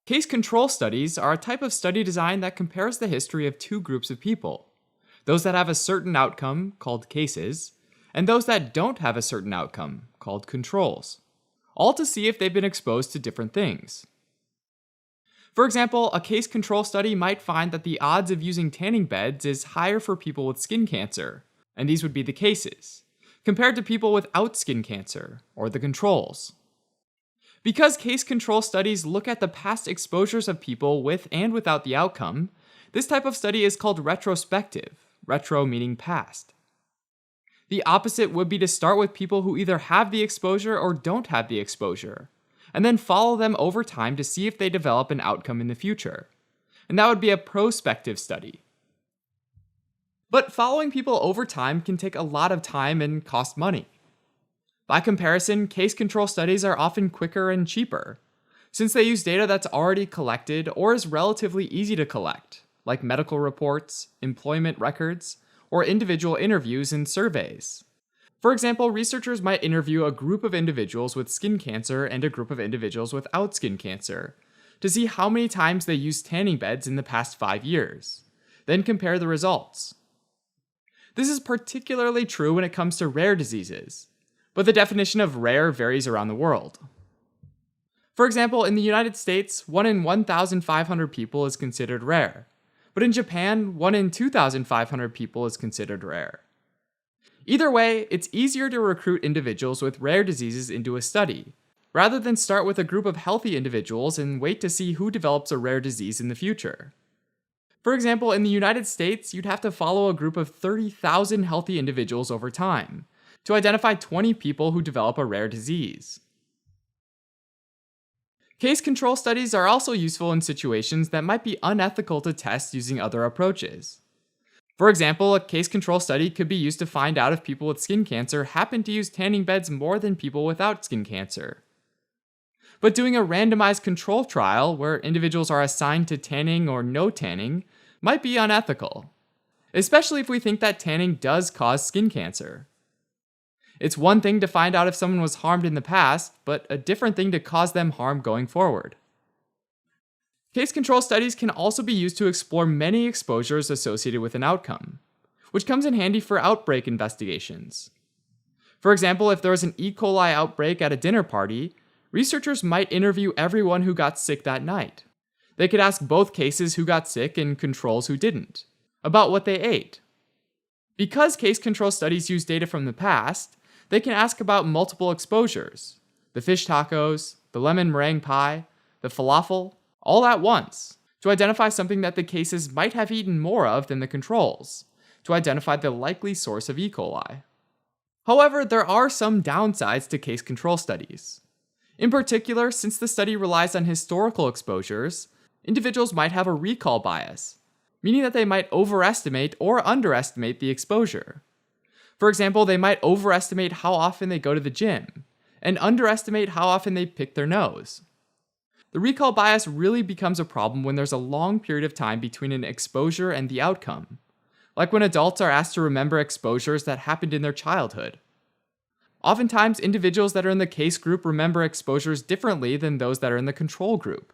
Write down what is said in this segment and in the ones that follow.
Case control studies are a type of study design that compares the history of two groups of people: those that have a certain outcome, called cases, and those that don't have a certain outcome, called controls, all to see if they've been exposed to different things. For example, a case control study might find that the odds of using tanning beds is higher for people with skin cancer, and these would be the cases, compared to people without skin cancer, or the controls. Because case control studies look at the past exposures of people with and without the outcome, this type of study is called retrospective, retro meaning past. The opposite would be to start with people who either have the exposure or don't have the exposure, and then follow them over time to see if they develop an outcome in the future. And that would be a prospective study. But following people over time can take a lot of time and cost money. By comparison, case control studies are often quicker and cheaper, since they use data that's already collected or is relatively easy to collect, like medical reports, employment records, or individual interviews and surveys. For example, researchers might interview a group of individuals with skin cancer and a group of individuals without skin cancer to see how many times they used tanning beds in the past 5 years, then compare the results. This is particularly true when it comes to rare diseases, but the definition of rare varies around the world. For example, in the United States, 1 in 1,500 people is considered rare, but in Japan, 1 in 2,500 people is considered rare. Either way, it's easier to recruit individuals with rare diseases into a study, rather than start with a group of healthy individuals and wait to see who develops a rare disease in the future. For example, in the United States, you'd have to follow a group of 30,000 healthy individuals over time to identify 20 people who develop a rare disease. Case control studies are also useful in situations that might be unethical to test using other approaches. For example, a case control study could be used to find out if people with skin cancer happen to use tanning beds more than people without skin cancer. But doing a randomized control trial where individuals are assigned to tanning or no tanning might be unethical, especially if we think that tanning does cause skin cancer. It's one thing to find out if someone was harmed in the past, but a different thing to cause them harm going forward. Case control studies can also be used to explore many exposures associated with an outcome, which comes in handy for outbreak investigations. For example, if there was an E. coli outbreak at a dinner party, researchers might interview everyone who got sick that night. They could ask both cases who got sick and controls who didn't, about what they ate. Because case control studies use data from the past, they can ask about multiple exposures: the fish tacos, the lemon meringue pie, the falafel, all at once, to identify something that the cases might have eaten more of than the controls, to identify the likely source of E. coli. However, there are some downsides to case control studies. In particular, since the study relies on historical exposures, individuals might have a recall bias, meaning that they might overestimate or underestimate the exposure. For example, they might overestimate how often they go to the gym, and underestimate how often they pick their nose. The recall bias really becomes a problem when there's a long period of time between an exposure and the outcome, like when adults are asked to remember exposures that happened in their childhood. Oftentimes, individuals that are in the case group remember exposures differently than those that are in the control group.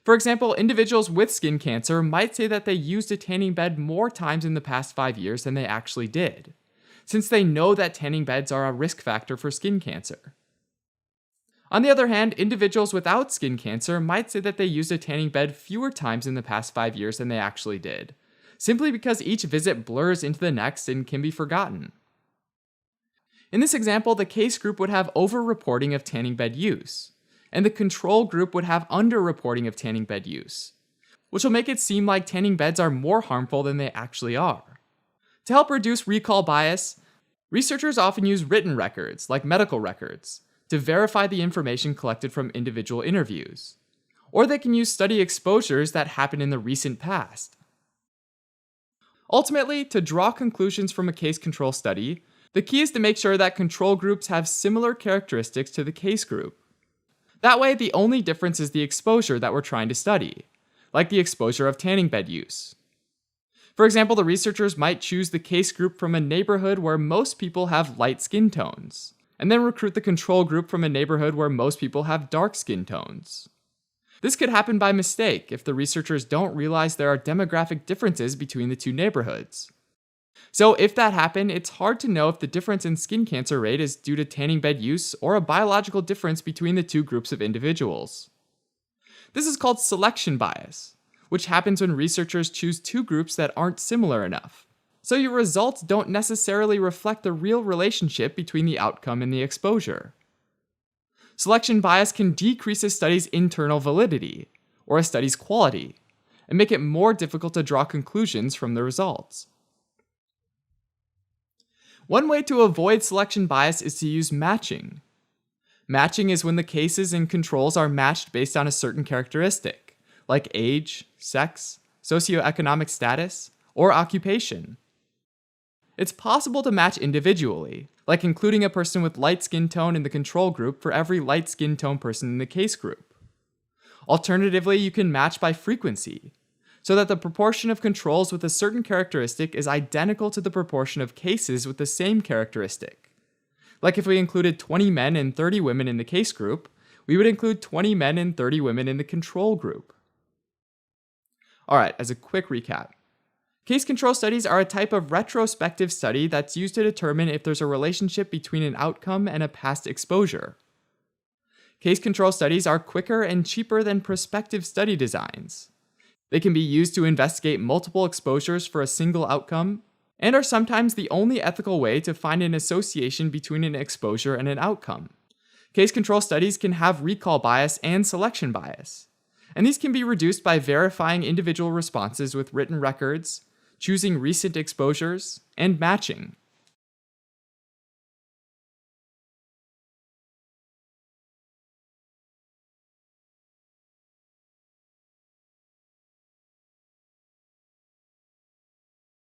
For example, individuals with skin cancer might say that they used a tanning bed more times in the past 5 years than they actually did, since they know that tanning beds are a risk factor for skin cancer. On the other hand, individuals without skin cancer might say that they used a tanning bed fewer times in the past 5 years than they actually did, simply because each visit blurs into the next and can be forgotten. In this example, the case group would have over-reporting of tanning bed use, and the control group would have under-reporting of tanning bed use, which will make it seem like tanning beds are more harmful than they actually are. To help reduce recall bias, researchers often use written records, like medical records, to verify the information collected from individual interviews, or they can use study exposures that happened in the recent past. Ultimately, to draw conclusions from a case control study, the key is to make sure that control groups have similar characteristics to the case group. That way, the only difference is the exposure that we're trying to study, like the exposure of tanning bed use. For example, the researchers might choose the case group from a neighborhood where most people have light skin tones, and then recruit the control group from a neighborhood where most people have dark skin tones. This could happen by mistake if the researchers don't realize there are demographic differences between the two neighborhoods. So, if that happened, it's hard to know if the difference in skin cancer rate is due to tanning bed use or a biological difference between the two groups of individuals. This is called selection bias, which happens when researchers choose two groups that aren't similar enough. So, your results don't necessarily reflect the real relationship between the outcome and the exposure. Selection bias can decrease a study's internal validity, or a study's quality, and make it more difficult to draw conclusions from the results. One way to avoid selection bias is to use matching. Matching is when the cases and controls are matched based on a certain characteristic, like age, sex, socioeconomic status, or occupation. It's possible to match individually, like including a person with light skin tone in the control group for every light skin tone person in the case group. Alternatively, you can match by frequency, so that the proportion of controls with a certain characteristic is identical to the proportion of cases with the same characteristic. Like if we included 20 men and 30 women in the case group, we would include 20 men and 30 women in the control group. Alright, as a quick recap. Case control studies are a type of retrospective study that's used to determine if there's a relationship between an outcome and a past exposure. Case control studies are quicker and cheaper than prospective study designs. They can be used to investigate multiple exposures for a single outcome, and are sometimes the only ethical way to find an association between an exposure and an outcome. Case control studies can have recall bias and selection bias, and these can be reduced by verifying individual responses with written records, choosing recent exposures, and matching.